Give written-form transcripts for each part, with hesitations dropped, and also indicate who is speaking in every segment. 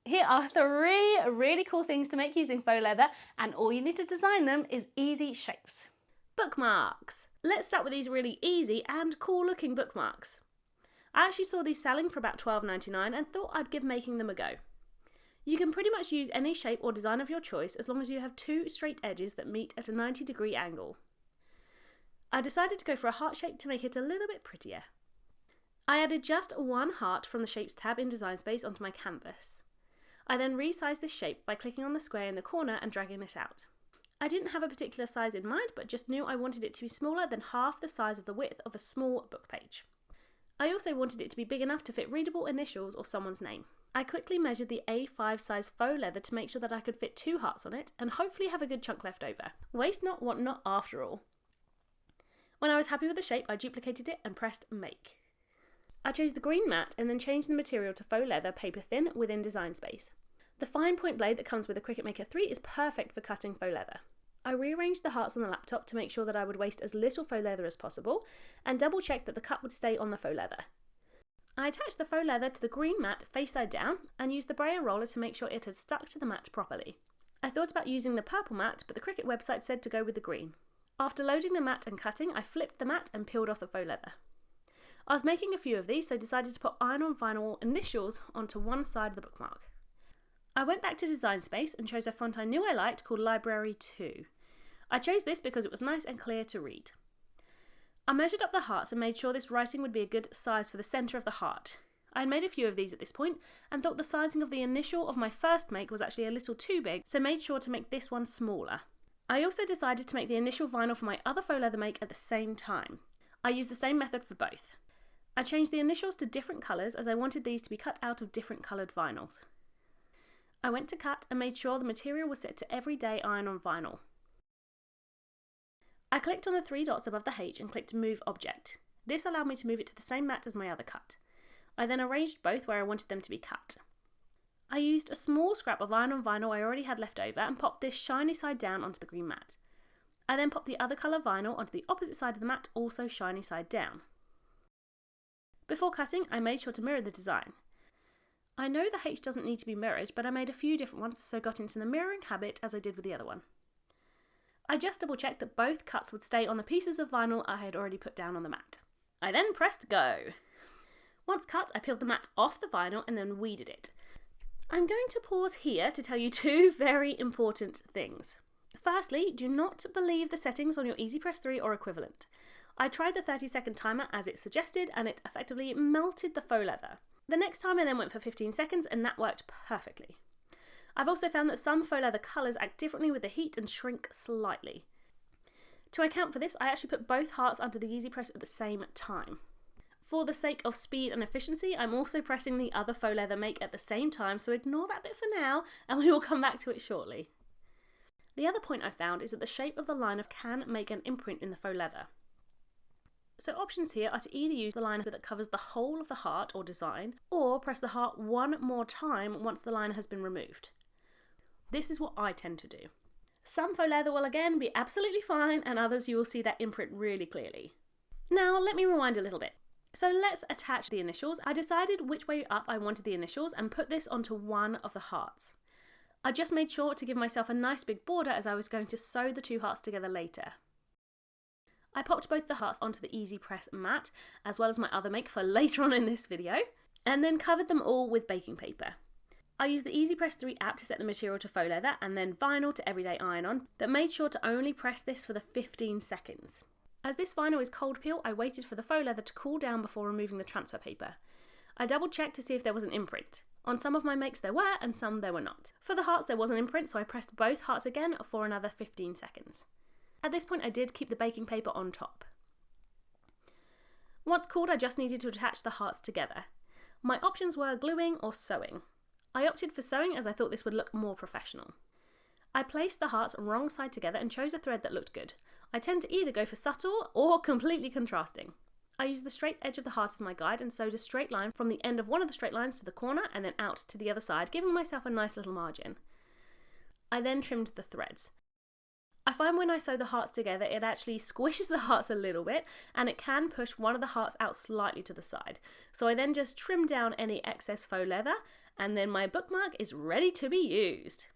Speaker 1: Here are 3 really cool things to make using faux leather, and all you need to design them is easy shapes. Bookmarks. Let's start with these really easy and cool looking bookmarks. I actually saw these selling for about $12.99 and thought I'd give making them a go. You can pretty much use any shape or design of your choice as long as you have 2 straight edges that meet at a 90-degree angle. I decided to go for a heart shape to make it a little bit prettier. I added just 1 heart from the Shapes tab in Design Space onto my canvas. I then resized this shape by clicking on the square in the corner and dragging it out. I didn't have a particular size in mind, but just knew I wanted it to be smaller than half the size of the width of a small book page. I also wanted it to be big enough to fit readable initials or someone's name. I quickly measured the A5 size faux leather to make sure that I could fit 2 hearts on it and hopefully have a good chunk left over. Waste not, want not after all. When I was happy with the shape, I duplicated it and pressed make. I chose the green mat and then changed the material to faux leather paper thin within Design Space. The fine point blade that comes with the Cricut Maker 3 is perfect for cutting faux leather. I rearranged the hearts on the laptop to make sure that I would waste as little faux leather as possible and double checked that the cut would stay on the faux leather. I attached the faux leather to the green mat face side down and used the brayer roller to make sure it had stuck to the mat properly. I thought about using the purple mat, but the Cricut website said to go with the green. After loading the mat and cutting, I flipped the mat and peeled off the faux leather. I was making a few of these, so decided to put iron-on vinyl initials onto one side of the bookmark. I went back to Design Space and chose a font I knew I liked called Library 2. I chose this because it was nice and clear to read. I measured up the hearts and made sure this writing would be a good size for the centre of the heart. I had made a few of these at this point and thought the sizing of the initial of my first make was actually a little too big, so made sure to make this one smaller. I also decided to make the initial vinyl for my other faux leather make at the same time. I used the same method for both. I changed the initials to different colours as I wanted these to be cut out of different coloured vinyls. I went to cut and made sure the material was set to everyday iron-on vinyl. I clicked on the 3 dots above the H and clicked Move Object. This allowed me to move it to the same mat as my other cut. I then arranged both where I wanted them to be cut. I used a small scrap of iron-on vinyl I already had left over and popped this shiny side down onto the green mat. I then popped the other colour vinyl onto the opposite side of the mat, also shiny side down. Before cutting, I made sure to mirror the design. I know the H doesn't need to be mirrored, but I made a few different ones, so got into the mirroring habit as I did with the other one. I just double checked that both cuts would stay on the pieces of vinyl I had already put down on the mat. I then pressed go. Once cut, I peeled the mat off the vinyl and then weeded it. I'm going to pause here to tell you 2 very important things. Firstly, do not believe the settings on your EasyPress 3 or equivalent. I tried the 30-second timer as it suggested and it effectively melted the faux leather. The next time I then went for 15 seconds and that worked perfectly. I've also found that some faux leather colours act differently with the heat and shrink slightly. To account for this, I actually put both hearts under the EasyPress at the same time. For the sake of speed and efficiency, I'm also pressing the other faux leather make at the same time, so ignore that bit for now and we will come back to it shortly. The other point I found is that the shape of the liner can make an imprint in the faux leather. So options here are to either use the liner that covers the whole of the heart or design, or press the heart one more time once the liner has been removed. This is what I tend to do. Some faux leather will again be absolutely fine, and others you will see that imprint really clearly. Now let me rewind a little bit. So let's attach the initials. I decided which way up I wanted the initials and put this onto one of the hearts. I just made sure to give myself a nice big border as I was going to sew the 2 hearts together later. I popped both the hearts onto the EasyPress mat, as well as my other make for later on in this video, and then covered them all with baking paper. I used the EasyPress 3 app to set the material to faux leather and then vinyl to everyday iron-on, but made sure to only press this for the 15 seconds. As this vinyl is cold peel, I waited for the faux leather to cool down before removing the transfer paper. I double checked to see if there was an imprint. On some of my makes there were, and some there were not. For the hearts there was an imprint, so I pressed both hearts again for another 15 seconds. At this point I did keep the baking paper on top. Once cooled, I just needed to attach the hearts together. My options were gluing or sewing. I opted for sewing as I thought this would look more professional. I placed the hearts wrong side together and chose a thread that looked good. I tend to either go for subtle or completely contrasting. I used the straight edge of the heart as my guide and sewed a straight line from the end of one of the straight lines to the corner and then out to the other side, giving myself a nice little margin. I then trimmed the threads. I find when I sew the hearts together it actually squishes the hearts a little bit and it can push one of the hearts out slightly to the side. So I then just trim down any excess faux leather and then my bookmark is ready to be used.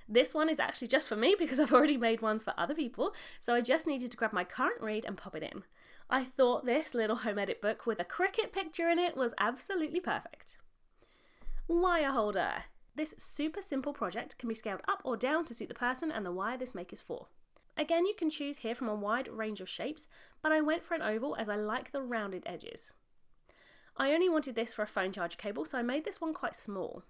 Speaker 1: This one is actually just for me because I've already made ones for other people, so I just needed to grab my current read and pop it in. I thought this little home edit book with a Cricut picture in it was absolutely perfect. Wire holder. This super simple project can be scaled up or down to suit the person and the wire this make is for. Again, you can choose here from a wide range of shapes, but I went for an oval as I like the rounded edges. I only wanted this for a phone charger cable, so I made this one quite small.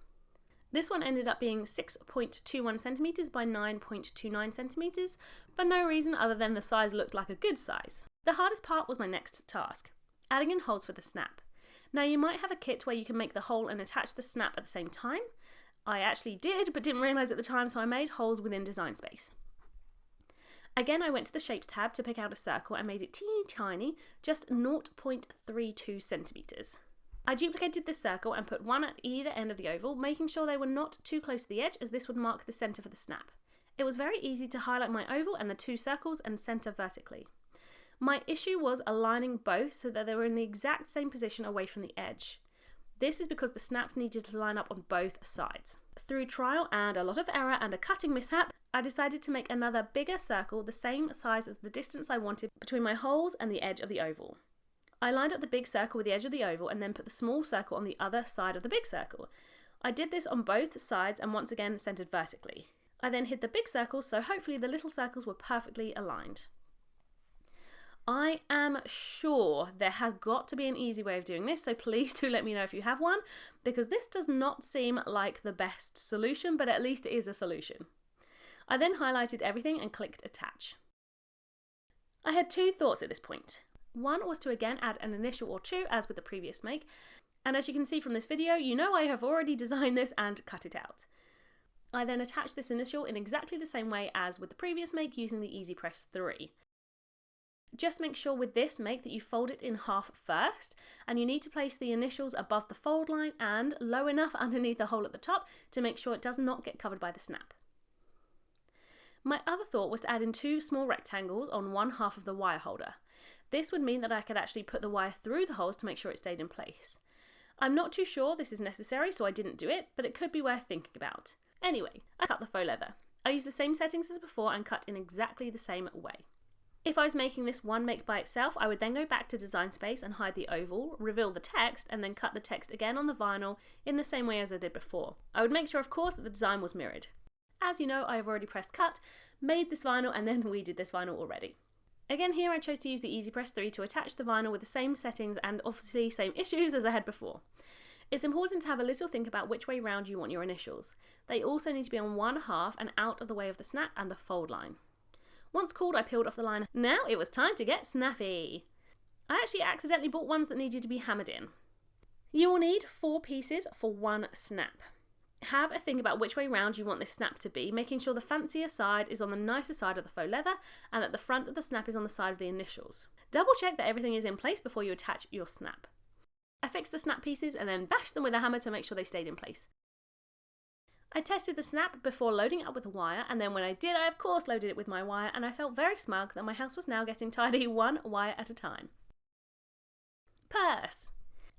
Speaker 1: This one ended up being 6.21 centimeters by 9.29 centimeters, for no reason other than the size looked like a good size. The hardest part was my next task, adding in holes for the snap. Now you might have a kit where you can make the hole and attach the snap at the same time. I actually did, but didn't realise at the time, so I made holes within Design Space. Again, I went to the Shapes tab to pick out a circle and made it teeny tiny, just 0.32 centimeters. I duplicated this circle and put one at either end of the oval, making sure they were not too close to the edge as this would mark the centre for the snap. It was very easy to highlight my oval and the two circles and centre vertically. My issue was aligning both so that they were in the exact same position away from the edge. This is because the snaps needed to line up on both sides. Through trial and a lot of error and a cutting mishap, I decided to make another bigger circle the same size as the distance I wanted between my holes and the edge of the oval. I lined up the big circle with the edge of the oval and then put the small circle on the other side of the big circle. I did this on both sides and once again centered vertically. I then hid the big circles so hopefully the little circles were perfectly aligned. I am sure there has got to be an easy way of doing this, so please do let me know if you have one, because this does not seem like the best solution, but at least it is a solution. I then highlighted everything and clicked attach. I had two thoughts at this point. One was to again add an initial or two as with the previous make, and as you can see from this video, you know I have already designed this and cut it out. I then attached this initial in exactly the same way as with the previous make using the Easy Press 3. Just make sure with this make that you fold it in half first, and you need to place the initials above the fold line and low enough underneath the hole at the top to make sure it does not get covered by the snap. My other thought was to add in two small rectangles on one half of the wire holder. This would mean that I could actually put the wire through the holes to make sure it stayed in place. I'm not too sure this is necessary, so I didn't do it, but it could be worth thinking about. Anyway, I cut the faux leather. I used the same settings as before and cut in exactly the same way. If I was making this one make by itself, I would then go back to Design Space and hide the oval, reveal the text, and then cut the text again on the vinyl in the same way as I did before. I would make sure, of course, that the design was mirrored. As you know, I have already pressed cut, made this vinyl, and then weeded this vinyl already. Again here I chose to use the Easy Press 3 to attach the vinyl with the same settings and obviously same issues as I had before. It's important to have a little think about which way round you want your initials. They also need to be on one half and out of the way of the snap and the fold line. Once cooled, I peeled off the line. Now it was time to get snappy. I actually accidentally bought ones that needed to be hammered in. You will need 4 pieces for one snap. Have a think about which way round you want this snap to be, making sure the fancier side is on the nicer side of the faux leather and that the front of the snap is on the side of the initials. Double check that everything is in place before you attach your snap. I fixed the snap pieces and then bashed them with a hammer to make sure they stayed in place. I tested the snap before loading it up with a wire, and then when I did, I of course loaded it with my wire, and I felt very smug that my house was now getting tidy one wire at a time. Purse.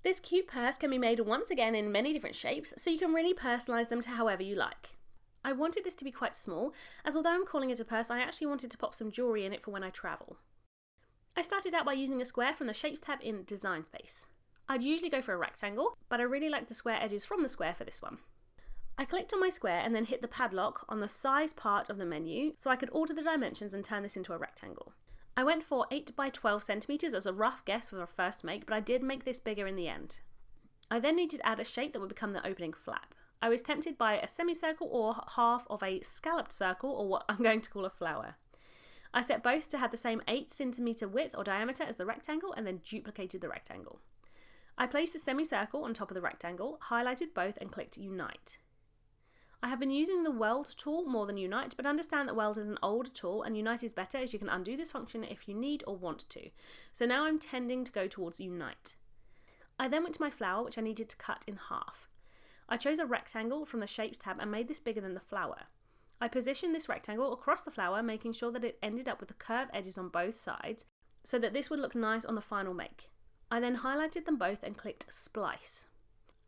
Speaker 1: This cute purse can be made once again in many different shapes, so you can really personalise them to however you like. I wanted this to be quite small, as although I'm calling it a purse, I actually wanted to pop some jewellery in it for when I travel. I started out by using a square from the Shapes tab in Design Space. I'd usually go for a rectangle, but I really like the square edges from the square for this one. I clicked on my square and then hit the padlock on the size part of the menu so I could alter the dimensions and turn this into a rectangle. I went for 8 by 12 centimeters as a rough guess for a first make, but I did make this bigger in the end. I then needed to add a shape that would become the opening flap. I was tempted by a semicircle or half of a scalloped circle, or what I'm going to call a flower. I set both to have the same 8 centimeter width or diameter as the rectangle and then duplicated the rectangle. I placed the semicircle on top of the rectangle, highlighted both and clicked Unite. I have been using the Weld tool more than Unite, but understand that Weld is an old tool and Unite is better as you can undo this function if you need or want to. So now I'm tending to go towards Unite. I then went to my flower, which I needed to cut in half. I chose a rectangle from the Shapes tab and made this bigger than the flower. I positioned this rectangle across the flower, making sure that it ended up with the curved edges on both sides, so that this would look nice on the final make. I then highlighted them both and clicked Splice.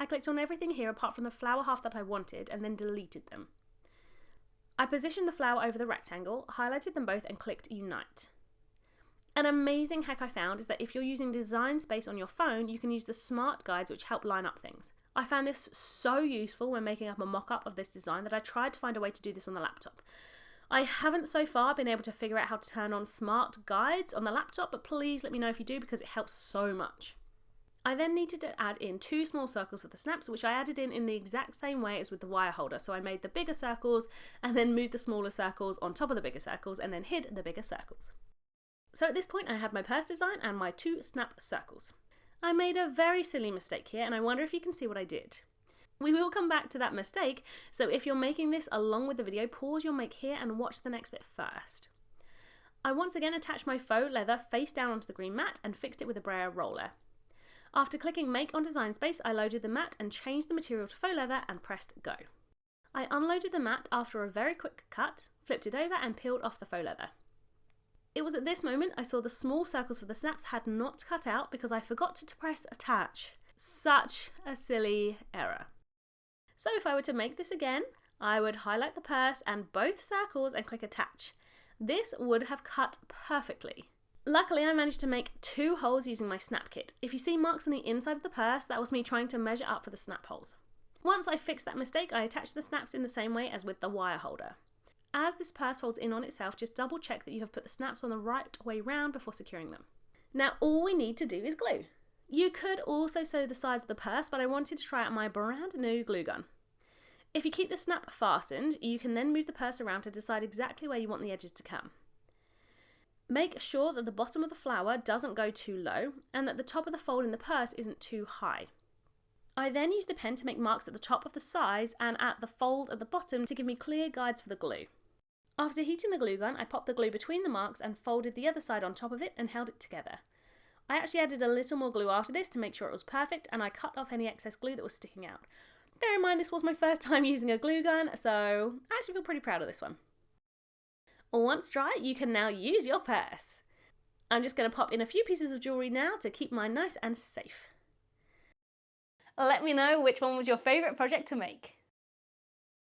Speaker 1: I clicked on everything here apart from the flower half that I wanted and then deleted them. I positioned the flower over the rectangle, highlighted them both and clicked Unite. An amazing hack I found is that if you're using Design Space on your phone, you can use the smart guides which help line up things. I found this so useful when making up a mock-up of this design that I tried to find a way to do this on the laptop. I haven't so far been able to figure out how to turn on smart guides on the laptop, but please let me know if you do because it helps so much. I then needed to add in 2 small circles for the snaps, which I added in the exact same way as with the wire holder. So I made the bigger circles and then moved the smaller circles on top of the bigger circles and then hid the bigger circles. So at this point I had my purse design and my 2 snap circles. I made a very silly mistake here and I wonder if you can see what I did. We will come back to that mistake, so if you're making this along with the video, pause your make here and watch the next bit first. I once again attached my faux leather face down onto the green mat and fixed it with a brayer roller. After clicking Make on Design Space, I loaded the mat and changed the material to faux leather and pressed Go. I unloaded the mat after a very quick cut, flipped it over and peeled off the faux leather. It was at this moment I saw the small circles for the snaps had not cut out because I forgot to press Attach. Such a silly error. So if I were to make this again, I would highlight the purse and both circles and click Attach. This would have cut perfectly. Luckily, I managed to make 2 holes using my snap kit. If you see marks on the inside of the purse, that was me trying to measure up for the snap holes. Once I fixed that mistake, I attached the snaps in the same way as with the wire holder. As this purse folds in on itself, just double check that you have put the snaps on the right way round before securing them. Now all we need to do is glue. You could also sew the sides of the purse, but I wanted to try out my brand new glue gun. If you keep the snap fastened, you can then move the purse around to decide exactly where you want the edges to come. Make sure that the bottom of the flower doesn't go too low and that the top of the fold in the purse isn't too high. I then used a pen to make marks at the top of the sides and at the fold at the bottom to give me clear guides for the glue. After heating the glue gun, I popped the glue between the marks and folded the other side on top of it and held it together. I actually added a little more glue after this to make sure it was perfect, and I cut off any excess glue that was sticking out. Bear in mind this was my first time using a glue gun, so I actually feel pretty proud of this one. Once dry, you can now use your purse. I'm just going to pop in a few pieces of jewellery now to keep mine nice and safe. Let me know which one was your favourite project to make.